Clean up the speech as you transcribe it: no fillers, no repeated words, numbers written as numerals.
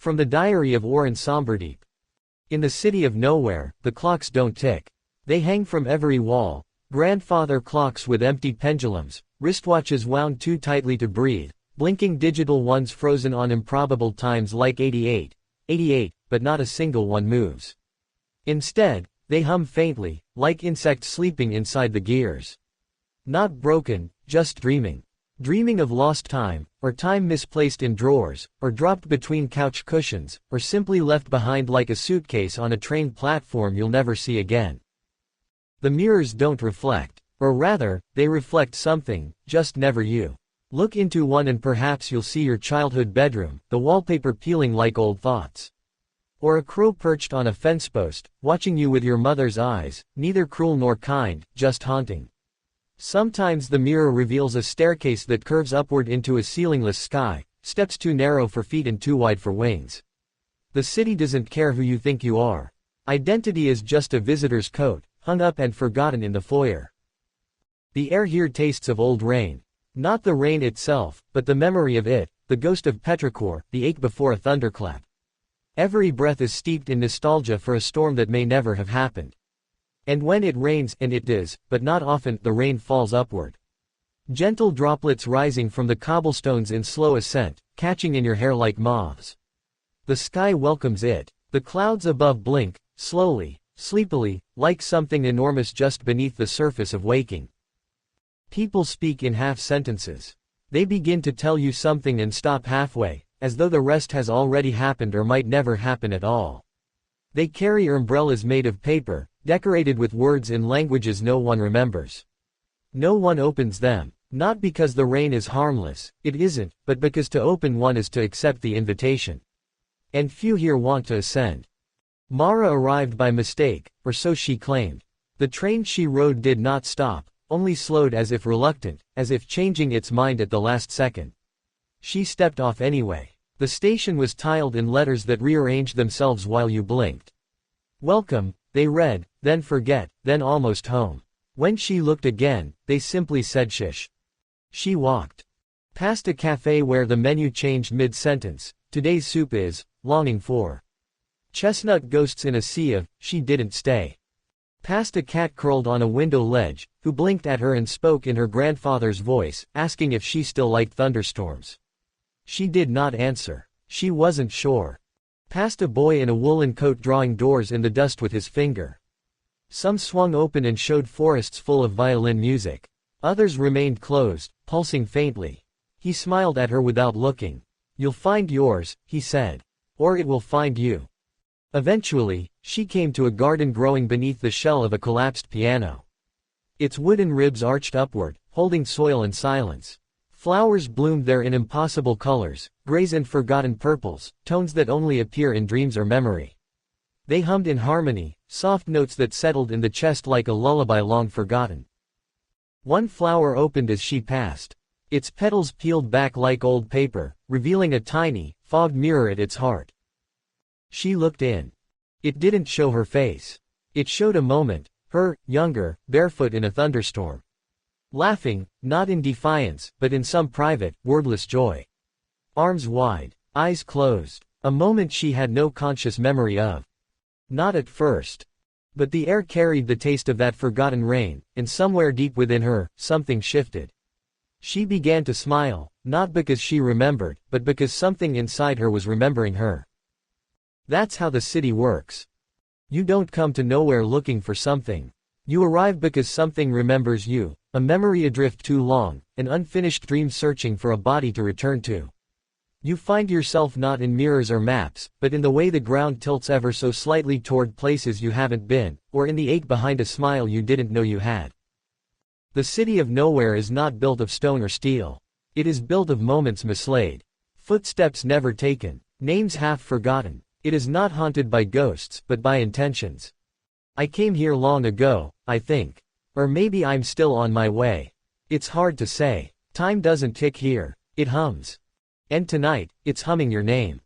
From the diary of Orren SomberDeep. In the city of nowhere, the clocks don't tick. They hang from every wall. Grandfather clocks with empty pendulums, wristwatches wound too tightly to breathe, blinking digital ones frozen on improbable times like 88, 88, but not a single one moves. Instead, they hum faintly, like insects sleeping inside the gears. Not broken, just dreaming. Dreaming of lost time, or time misplaced in drawers, or dropped between couch cushions, or simply left behind like a suitcase on a train platform you'll never see again. The mirrors don't reflect, or rather, they reflect something, just never you. Look into one and perhaps you'll see your childhood bedroom, the wallpaper peeling like old thoughts. Or a crow perched on a fence post, watching you with your mother's eyes, neither cruel nor kind, just haunting. Sometimes the mirror reveals a staircase that curves upward into a ceilingless sky, steps too narrow for feet and too wide for wings. The city doesn't care who you think you are. Identity is just a visitor's coat, hung up and forgotten in the foyer. The air here tastes of old rain. Not the rain itself, but the memory of it, the ghost of petrichor, the ache before a thunderclap. Every breath is steeped in nostalgia for a storm that may never have happened. And when it rains, and it does, but not often, the rain falls upward. Gentle droplets rising from the cobblestones in slow ascent, catching in your hair like moths. The sky welcomes it. The clouds above blink, slowly, sleepily, like something enormous just beneath the surface of waking. People speak in half sentences. They begin to tell you something and stop halfway, as though the rest has already happened or might never happen at all. They carry umbrellas made of paper, decorated with words in languages no one remembers. No one opens them, not because the rain is harmless, it isn't, but because to open one is to accept the invitation. And few here want to ascend. Mara arrived by mistake, or so she claimed. The train she rode did not stop, only slowed as if reluctant, as if changing its mind at the last second. She stepped off anyway. The station was tiled in letters that rearranged themselves while you blinked. Welcome, they read, then forget, then almost home. When she looked again, they simply said shish. She walked past a cafe where the menu changed mid-sentence. Today's soup is, longing for. Chestnut ghosts in a sea of, she didn't stay. Past a cat curled on a window ledge, who blinked at her and spoke in her grandfather's voice, asking if she still liked thunderstorms. She did not answer. She wasn't sure. Past a boy in a woolen coat drawing doors in the dust with his finger. Some swung open and showed forests full of violin music. Others remained closed, pulsing faintly. He smiled at her without looking. You'll find yours, he said. Or it will find you. Eventually, she came to a garden growing beneath the shell of a collapsed piano. Its wooden ribs arched upward, holding soil and silence. Flowers bloomed there in impossible colors, grays and forgotten purples, tones that only appear in dreams or memory. They hummed in harmony, soft notes that settled in the chest like a lullaby long forgotten. One flower opened as she passed. Its petals peeled back like old paper, revealing a tiny, fogged mirror at its heart. She looked in. It didn't show her face. It showed a moment, her, younger, barefoot in a thunderstorm. Laughing, not in defiance, but in some private, wordless joy. Arms wide, eyes closed. A moment she had no conscious memory of. Not at first. But the air carried the taste of that forgotten rain, and somewhere deep within her, something shifted. She began to smile, not because she remembered, but because something inside her was remembering her. That's how the city works. You don't come to nowhere looking for something. You arrive because something remembers you, a memory adrift too long, an unfinished dream searching for a body to return to. You find yourself not in mirrors or maps, but in the way the ground tilts ever so slightly toward places you haven't been, or in the ache behind a smile you didn't know you had. The city of nowhere is not built of stone or steel. It is built of moments mislaid. Footsteps never taken, names half forgotten. It is not haunted by ghosts, but by intentions. I came here long ago, I think. Or maybe I'm still on my way. It's hard to say. Time doesn't tick here. It hums. And tonight, it's humming your name.